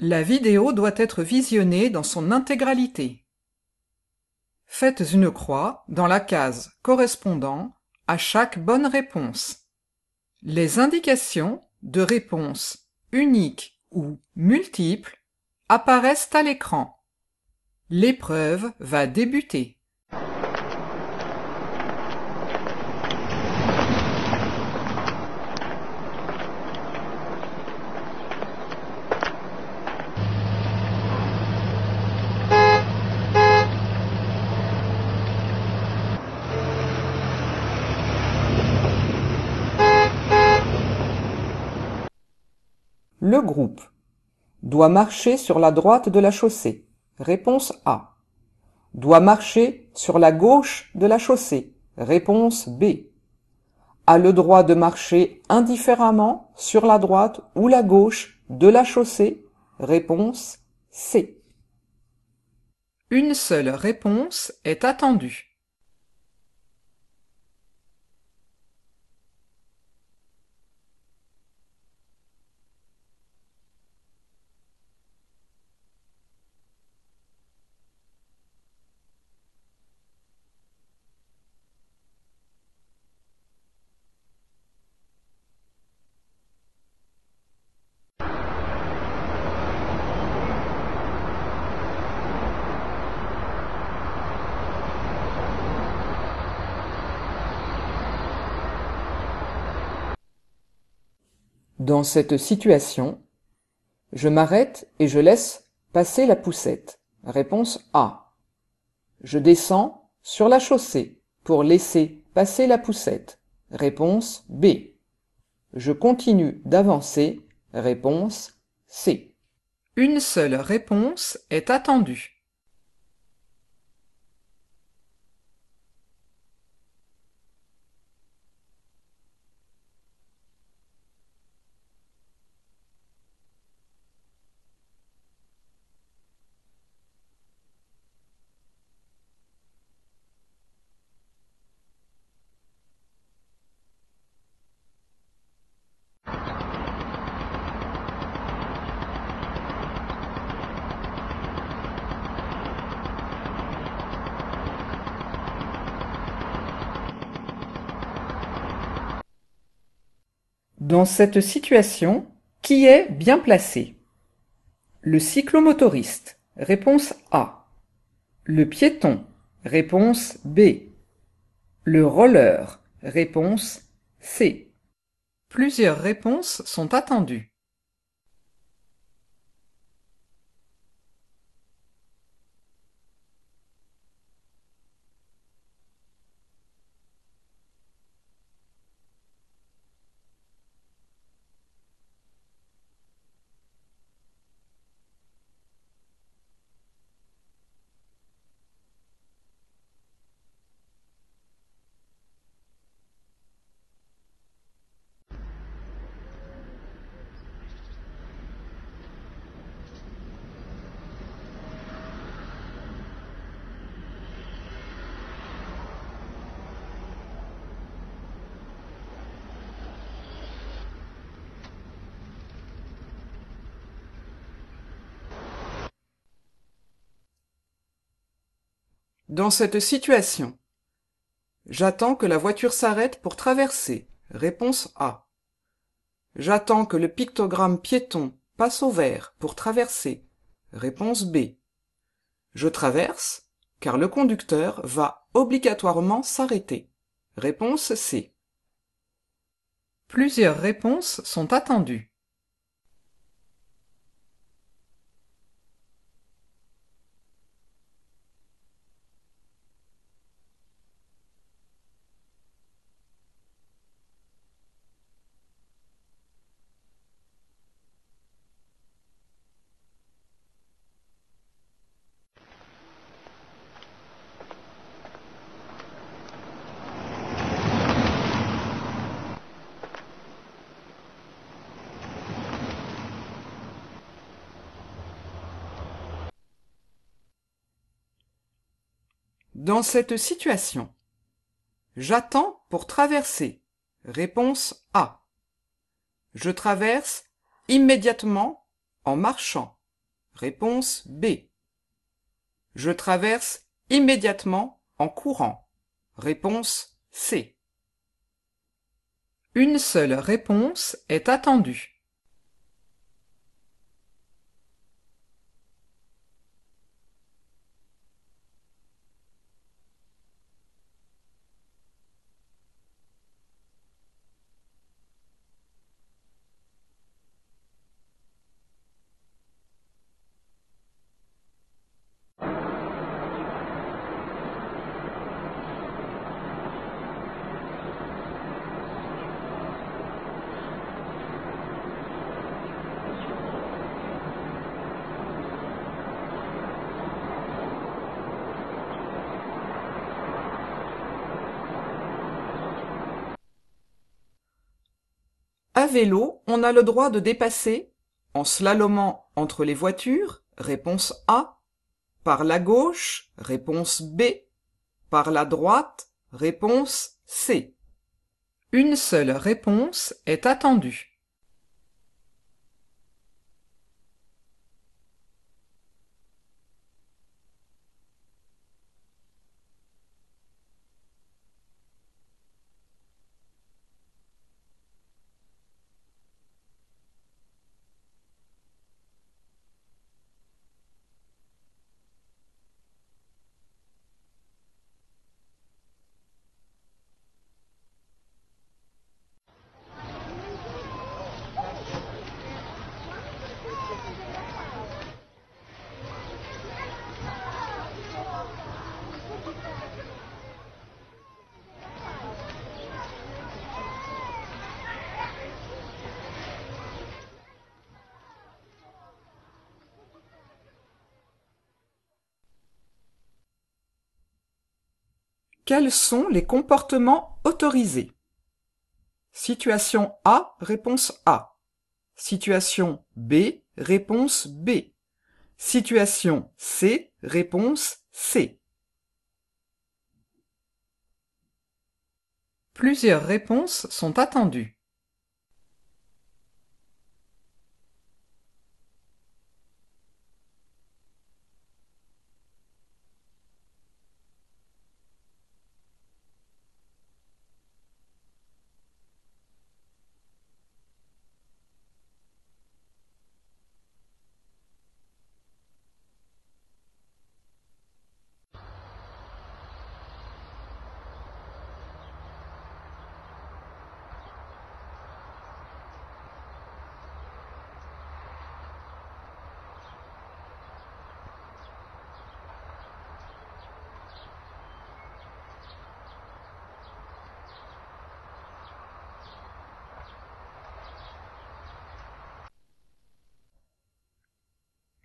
La vidéo doit être visionnée dans son intégralité. Faites une croix dans la case correspondant à chaque bonne réponse. Les indications de réponse unique ou multiple apparaissent à l'écran. L'épreuve va débuter. Le groupe doit marcher sur la droite de la chaussée. Réponse A. Doit marcher sur la gauche de la chaussée. Réponse B. A le droit de marcher indifféremment sur la droite ou la gauche de la chaussée. Réponse C. Une seule réponse est attendue. Dans cette situation, je m'arrête et je laisse passer la poussette. Réponse A. Je descends sur la chaussée pour laisser passer la poussette. Réponse B. Je continue d'avancer. Réponse C. Une seule réponse est attendue. Dans cette situation, qui est bien placé? Le cyclomotoriste. Réponse A. Le piéton. Réponse B. Le roller. Réponse C. Plusieurs réponses sont attendues. Dans cette situation, j'attends que la voiture s'arrête pour traverser. Réponse A. J'attends que le pictogramme piéton passe au vert pour traverser. Réponse B. Je traverse, car le conducteur va obligatoirement s'arrêter. Réponse C. Plusieurs réponses sont attendues. Dans cette situation, j'attends pour traverser. Réponse A. Je traverse immédiatement en marchant. Réponse B. Je traverse immédiatement en courant. Réponse C. Une seule réponse est attendue. À vélo, on a le droit de dépasser, en slalomant entre les voitures, réponse A, par la gauche, réponse B, par la droite, réponse C. Une seule réponse est attendue. Quels sont les comportements autorisés? Situation A, réponse A. Situation B, réponse B. Situation C, réponse C. Plusieurs réponses sont attendues.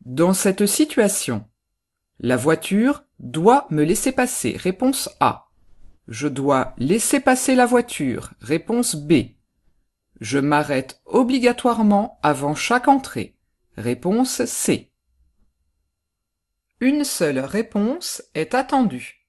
Dans cette situation, la voiture doit me laisser passer. Réponse A. Je dois laisser passer la voiture. Réponse B. Je m'arrête obligatoirement avant chaque entrée. Réponse C. Une seule réponse est attendue.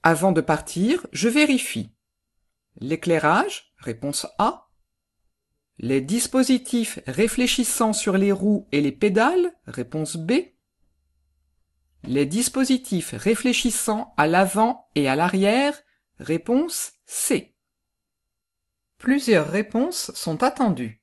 Avant de partir, je vérifie. L'éclairage, réponse A. Les dispositifs réfléchissant sur les roues et les pédales, réponse B. Les dispositifs réfléchissant à l'avant et à l'arrière, réponse C. Plusieurs réponses sont attendues.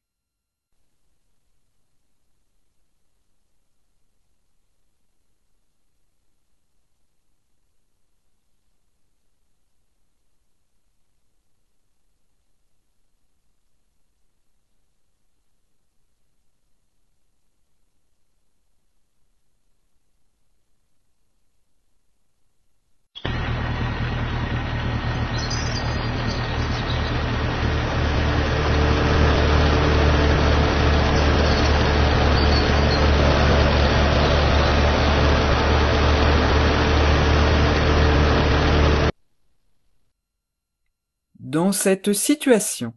Dans cette situation,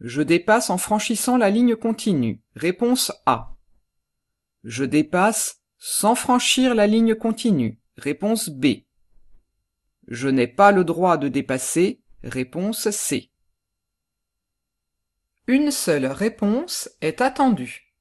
je dépasse en franchissant la ligne continue. Réponse A. Je dépasse sans franchir la ligne continue. Réponse B. Je n'ai pas le droit de dépasser. Réponse C. Une seule réponse est attendue.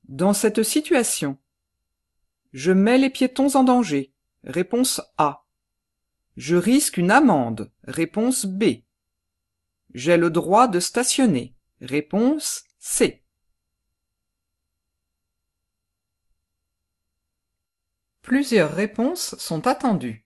Dans cette situation, je mets les piétons en danger. Réponse A. Je risque une amende. Réponse B. J'ai le droit de stationner. Réponse C. Plusieurs réponses sont attendues.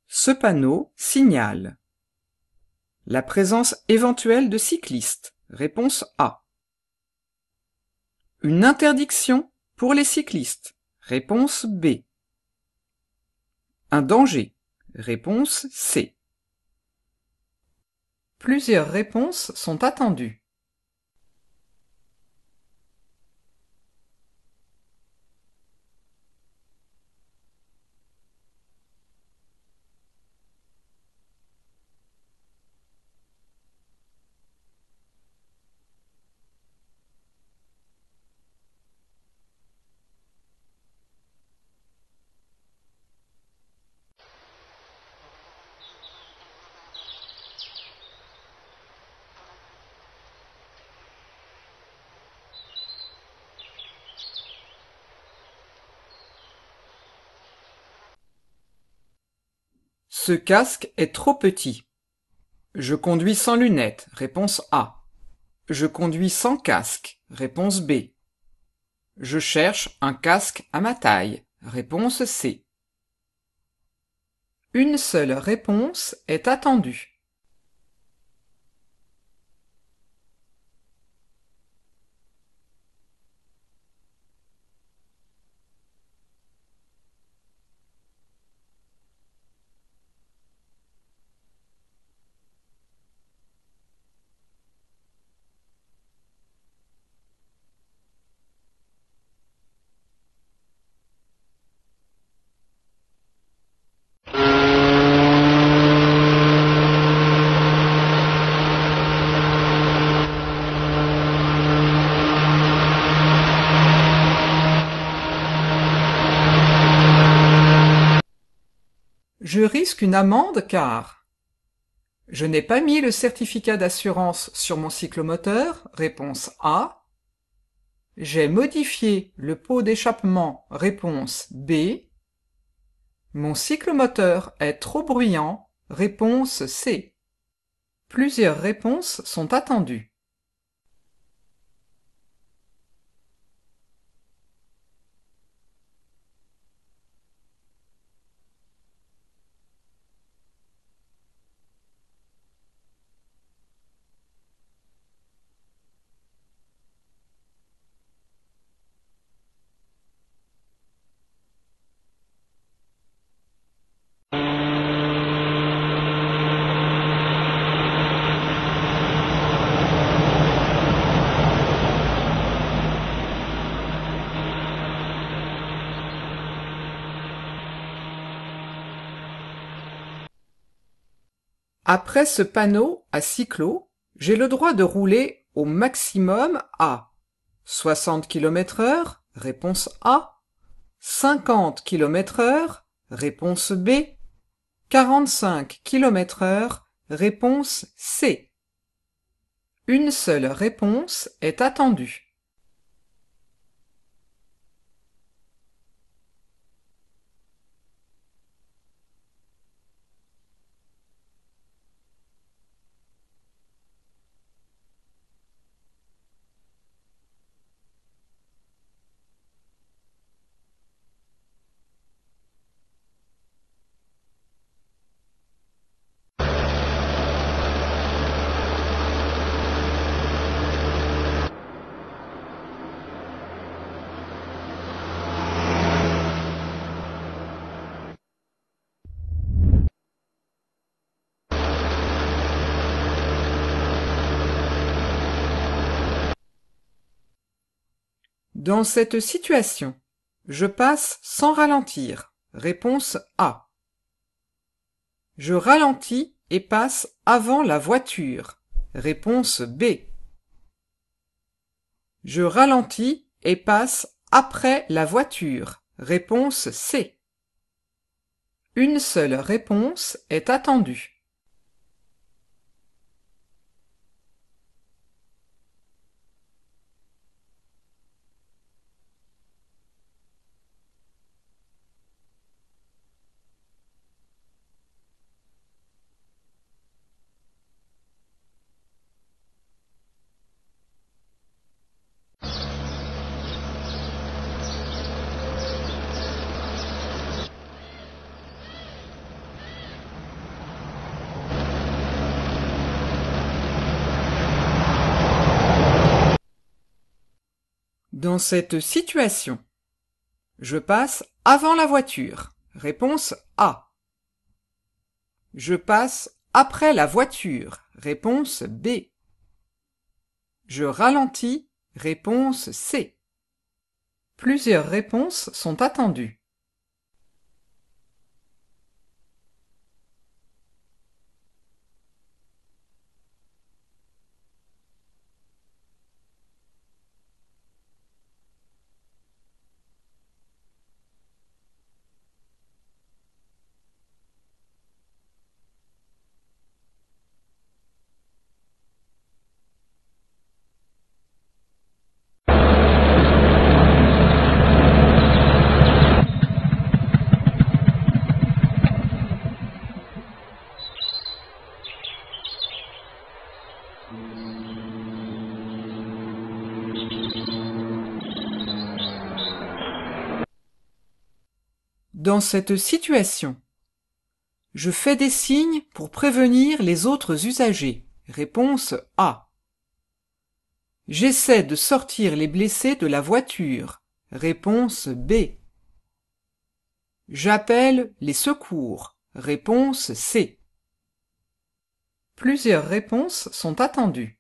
Ce panneau signale la présence éventuelle de cyclistes. Réponse A. Une interdiction pour les cyclistes. Réponse B. Un danger. Réponse C. Plusieurs réponses sont attendues. Ce casque est trop petit. Je conduis sans lunettes. Réponse A. Je conduis sans casque. Réponse B. Je cherche un casque à ma taille. Réponse C. Une seule réponse est attendue. Je risque une amende car je n'ai pas mis le certificat d'assurance sur mon cyclomoteur. Réponse A. J'ai modifié le pot d'échappement. Réponse B. Mon cyclomoteur est trop bruyant. Réponse C. Plusieurs réponses sont attendues. Après ce panneau à cyclo, j'ai le droit de rouler au maximum à 60 km/h, réponse A, 50 km/h, réponse B, 45 km/h, réponse C. Une seule réponse est attendue. Dans cette situation, je passe sans ralentir. Réponse A. Je ralentis et passe avant la voiture. Réponse B. Je ralentis et passe après la voiture. Réponse C. Une seule réponse est attendue. Dans cette situation, je passe avant la voiture. Réponse A. Je passe après la voiture. Réponse B. Je ralentis. Réponse C. Plusieurs réponses sont attendues. Dans cette situation, je fais des signes pour prévenir les autres usagers. Réponse A. J'essaie de sortir les blessés de la voiture. Réponse B. J'appelle les secours. Réponse C. Plusieurs réponses sont attendues.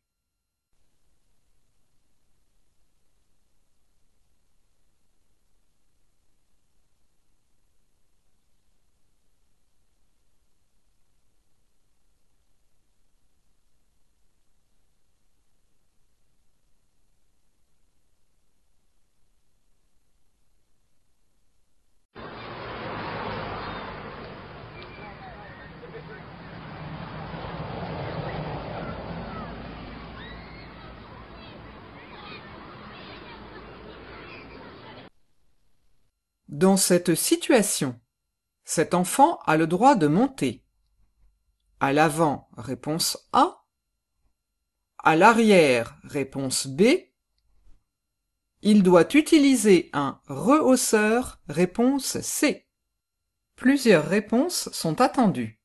Dans cette situation, cet enfant a le droit de monter. À l'avant, réponse A. À l'arrière, réponse B. Il doit utiliser un rehausseur, réponse C. Plusieurs réponses sont attendues.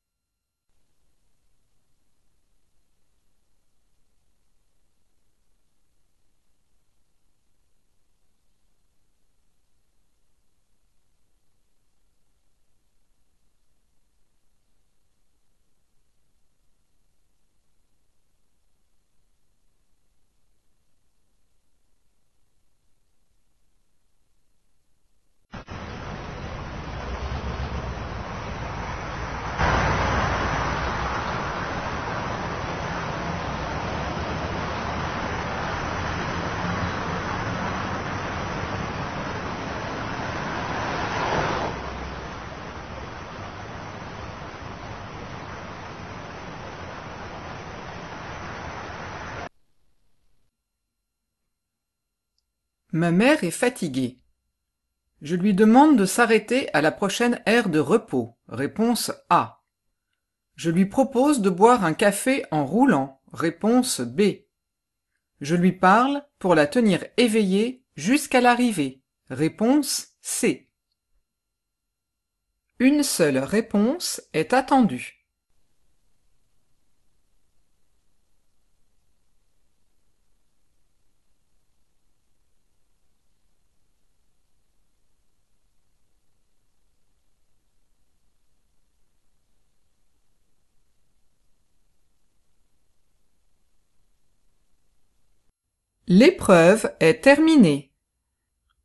Ma mère est fatiguée. Je lui demande de s'arrêter à la prochaine aire de repos. Réponse A. Je lui propose de boire un café en roulant. Réponse B. Je lui parle pour la tenir éveillée jusqu'à l'arrivée. Réponse C. Une seule réponse est attendue. L'épreuve est terminée.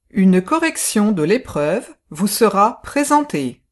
Une correction de l'épreuve vous sera présentée.